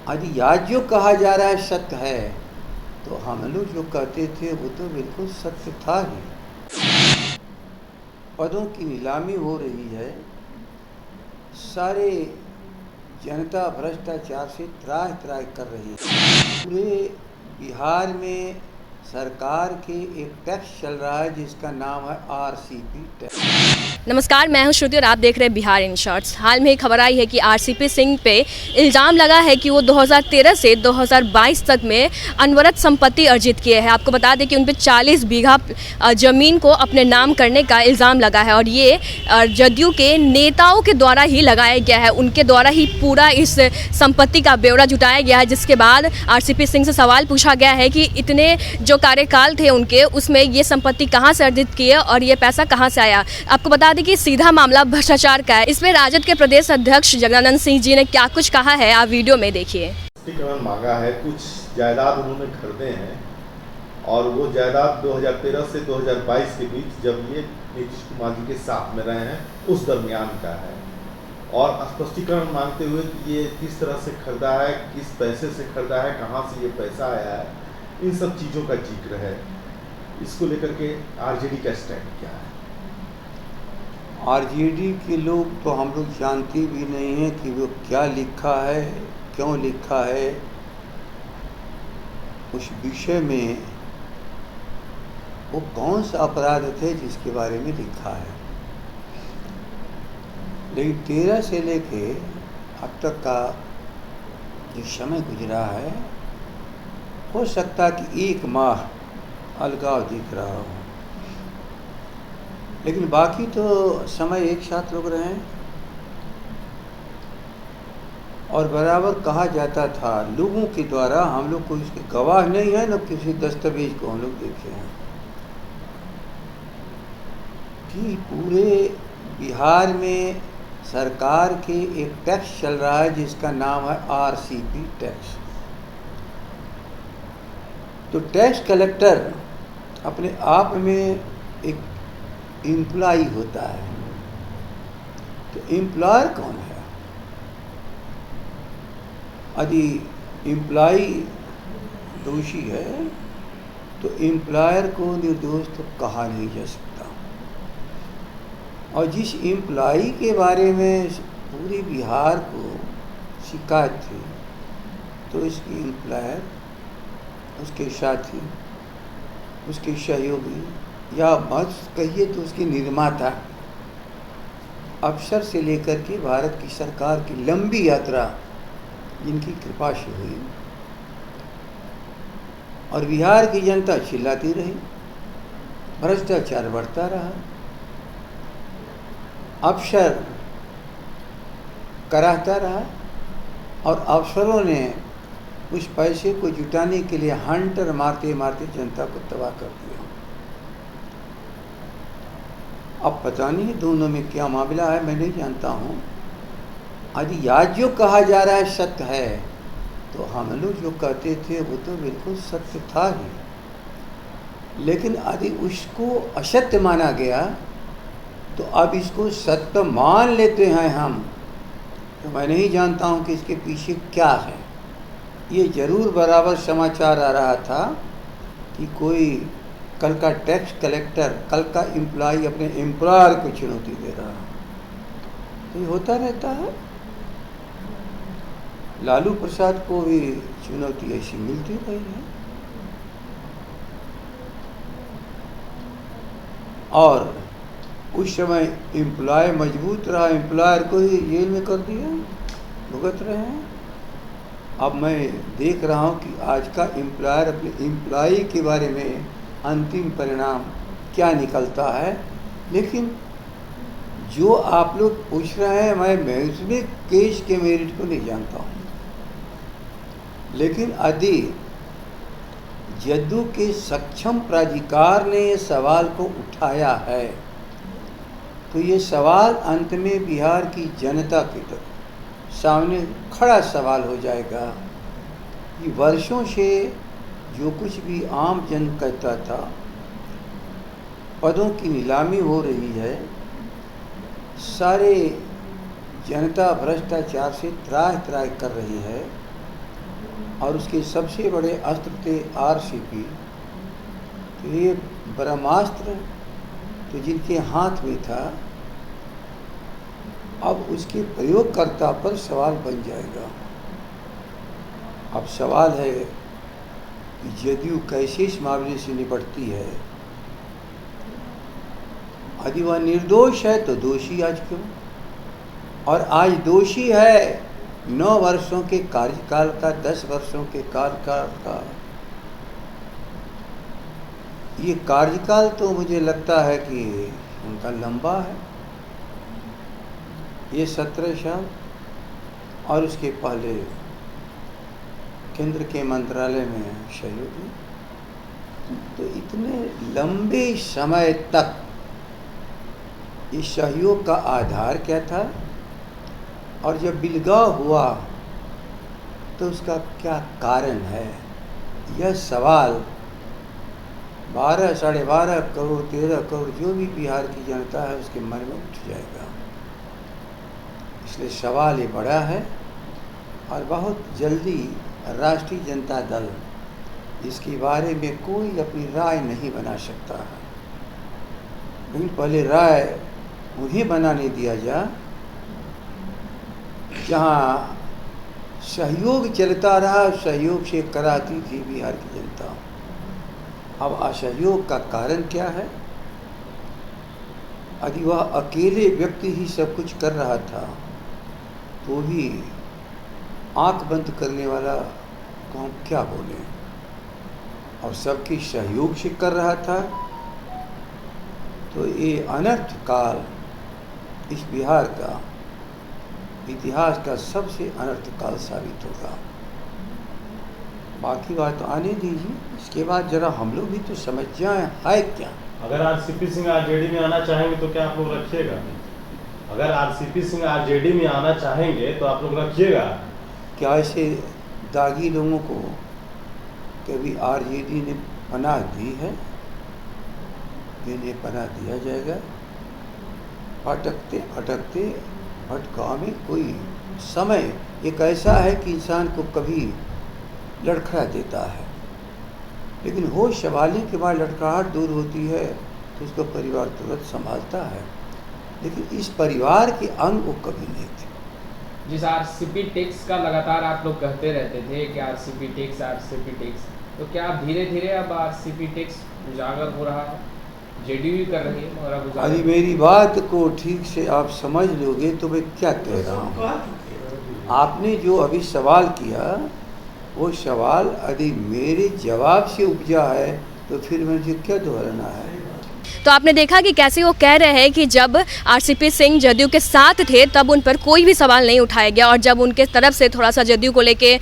यदि आज जो कहा जा रहा है सत्य है, तो हम लोग जो कहते थे वो तो बिल्कुल सत्य था ही। पदों की नीलामी हो रही है, सारे जनता भ्रष्टाचार से त्राह त्राह कर रही है। पूरे बिहार में सरकार के एक टैक्स चल रहा है जिसका नाम है आरसीपी टैक्स। नमस्कार, मैं हूं श्रुति और आप देख रहे हैं बिहार इन शॉर्ट्स। हाल में खबर आई है कि आरसीपी सिंह पे इल्ज़ाम लगा है कि वो 2013 से 2022 तक में अनवरत संपत्ति अर्जित किए हैं। आपको बता दें कि उन पे 40 बीघा ज़मीन को अपने नाम करने का इल्ज़ाम लगा है और ये जदयू के नेताओं के द्वारा ही लगाया गया है। उनके द्वारा ही पूरा इस संपत्ति का ब्यौरा जुटाया गया है, जिसके बाद आरसीपी सिंह से सवाल पूछा गया है कि इतने जो कार्यकाल थे उनके, उसमें ये संपत्ति कहाँ से अर्जित की है और ये पैसा कहाँ से आया। आपको बता दें कि सीधा मामला भ्रष्टाचार का है। इसमें राजद के प्रदेश अध्यक्ष जगदानंद सिंह जी ने क्या कुछ कहा है, आप वीडियो में देखिए। स्पष्टीकरण मांगा है, कुछ जायदाद उन्होंने खरीदे हैं और वो जायदाद 2013 से 2022 के बीच जब ये नीतीश कुमार जी के साथ में रहे हैं उस दरमियान का है, और स्पष्टीकरण मांगते हुए कि ये किस तरह से खरीदा है, किस पैसे से खरीदा है, कहाँ से ये पैसा आया है, इन सब चीज़ों का जिक्र है। इसको लेकर के आरजेडी का स्टैंड क्या है? आरजेडी के लोग तो हम लोग जानते भी नहीं हैं कि वो क्या लिखा है, क्यों लिखा है। उस विषय में वो कौन सा अपराध थे जिसके बारे में लिखा है। लेकिन 13 से लेके अब तक का जो समय गुजरा है, हो सकता कि 1 माह अलगाव दिख रहा हो, लेकिन बाकी तो समय एक साथ लोग रहे हैं। और बराबर कहा जाता था लोगों के द्वारा, हम लोग कोई इसके गवाह नहीं है, न किसी दस्तावेज को हम लोग देखे हैं, कि पूरे बिहार में सरकार के एक टैक्स चल रहा है जिसका नाम है आरसीपी टैक्स। तो टैक्स कलेक्टर अपने आप में एक एम्प्लॉय होता है। तो एम्प्लॉयर कौन है? यदि एम्प्लॉय दोषी है तो एम्प्लॉयर को निर्दोष तो कहा नहीं जा सकता। और जिस एम्प्लॉय के बारे में पूरे बिहार को शिकायत थी, तो इसकी एम्प्लॉयर, उसके साथी, उसके सहयोगी, या मत कहिए तो उसके निर्माता, अफसर से लेकर के भारत की सरकार की लंबी यात्रा जिनकी कृपा से हुई, और बिहार की जनता चिल्लाती रही, भ्रष्टाचार बढ़ता रहा, अफसर कराहता रहा, और अफसरों ने उस पैसे को जुटाने के लिए हंटर मारते मारते जनता को तबाह कर दिया। अब पता नहीं दोनों में क्या मामला है, मैं नहीं जानता हूँ। यदि आज जो कहा जा रहा है सत्य है, तो हम लोग जो कहते थे वो तो बिल्कुल सत्य था ही। लेकिन यदि उसको असत्य माना गया, तो अब इसको सत्य मान लेते हैं हम। तो मैं नहीं जानता हूँ कि इसके पीछे क्या है। ये ज़रूर बराबर समाचार आ रहा था कि कोई कल का टैक्स कलेक्टर, कल का एम्प्लॉय अपने एम्प्लॉयर को चुनौती दे रहा है। तो ये होता रहता है। लालू प्रसाद को भी चुनौती ऐसी मिलती रही है, और उस समय एम्प्लॉय मजबूत रहा, एम्प्लॉयर को ही जेल में कर दिया, भुगत रहे हैं। अब मैं देख रहा हूँ कि आज का एम्प्लॉयर अपने एम्प्लॉय के बारे में अंतिम परिणाम क्या निकलता है। लेकिन जो आप लोग पूछ रहे हैं, मैं उसमें केस के मेरिट को नहीं जानता हूँ। लेकिन यदि जदयू के सक्षम प्राधिकार ने ये सवाल को उठाया है, तो ये सवाल अंत में बिहार की जनता के सामने खड़ा सवाल हो जाएगा कि वर्षों से जो कुछ भी आम जन कहता था, पदों की नीलामी हो रही है, सारे जनता भ्रष्टाचार से त्राह त्राह कर रही है, और उसके सबसे बड़े अस्त्र थे आरसीपी। तो ये ब्रह्मास्त्र तो जिनके हाथ में था, अब उसके प्रयोगकर्ता पर सवाल बन जाएगा। अब सवाल है कि जदयू कैसे इस मामले से निपटती है। यदि वह निर्दोष है तो दोषी आज क्यों, और आज दोषी है 9 वर्षों के कार्यकाल का, 10 वर्षों के कार्यकाल का। ये कार्यकाल तो मुझे लगता है कि उनका लंबा है, ये 17 साल, और उसके पहले केंद्र के मंत्रालय में सहयोगी। तो इतने लंबे समय तक इस सहयोग का आधार क्या था, और जब बिलगाव हुआ तो उसका क्या कारण है। यह सवाल 12, 12.5 करोड़, 13 करोड़ जो भी बिहार की जनता है उसके मन में उठ जाएगा। इसलिए सवाल ये बड़ा है, और बहुत जल्दी राष्ट्रीय जनता दल इसके बारे में कोई अपनी राय नहीं बना सकता है। लेकिन पहले राय उन्हें बनाने दिया जाए जहाँ सहयोग चलता रहा, सहयोग से कराती थी बिहार की जनता। अब असहयोग का कारण क्या है। यदि वह अकेले व्यक्ति ही सब कुछ कर रहा था तो भी आंख बंद करने वाला को हम क्या बोलें, और सबके सहयोग से कर रहा था, तो ये अनर्थ काल इस बिहार का इतिहास का सबसे अनर्थ काल साबित होगा। बाकी बात तो आने दीजिए, इसके बाद जरा हम लोग भी तो समझ जाएं है क्या। अगर आरसीपी सिंह आरजेडी में आना चाहेंगे तो क्या आप लोग रखिएगा? अगर आरसीपी सिंह आरजेडी में आना चाहेंगे तो आप लोग रखिएगा? क्या ऐसे दागी लोगों को कभी आरजेडी ने पनाह दी है? इन्हें पनाह दिया जाएगा? भटकते भटकते भटकाव में कोई समय एक ऐसा है कि इंसान को कभी लड़खड़ा देता है, लेकिन होश संभालने के बाद लड़खड़ाहट दूर होती है तो उसको परिवार तुरंत संभालता है। लेकिन इस परिवार के अंग वो कभी नहीं थे। जिस आरसीपी टैक्स का लगातार आप लोग कहते रहते थे कि आरसीपी टैक्स, तो क्या धीरे धीरे अब आरसीपी टैक्स उजागर हो रहा है? जेडीयू ही कर रही है मगर अब अरे मेरी बात को ठीक से आप समझ लोगे तो मैं क्या कह रहा हूँ। आपने जो अभी सवाल किया वो सवाल यदि मेरे जवाब से उपजा है तो फिर मुझे क्या दोहराना है। तो आपने देखा कि कैसे वो कह रहे हैं कि जब आरसीपी सिंह जदयू के साथ थे तब उन पर कोई भी सवाल नहीं उठाया गया, और जब उनके तरफ से थोड़ा सा जदयू को लेके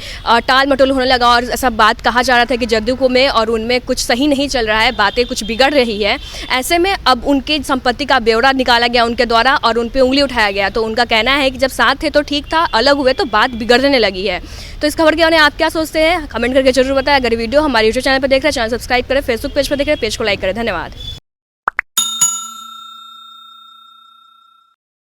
टाल मटोल होने लगा और ऐसा बात कहा जा रहा था कि जदयू को में और उनमें कुछ सही नहीं चल रहा है, बातें कुछ बिगड़ रही है, ऐसे में अब उनकी संपत्ति का ब्यौरा निकाला गया उनके द्वारा और उन पर उंगली उठाया गया। तो उनका कहना है कि जब साथ थे तो ठीक था, अलग हुए तो बात बिगड़ने लगी है। तो इस खबर के बारे में आप क्या सोचते हैं कमेंट करके जरूर बताएं। अगर वीडियो हमारे यूट्यूब चैनल पर देख रहे हैं, चैनल सब्सक्राइब करें, फेसबुक पेज पर देख रहे हैं, पेज को लाइक करें। धन्यवाद।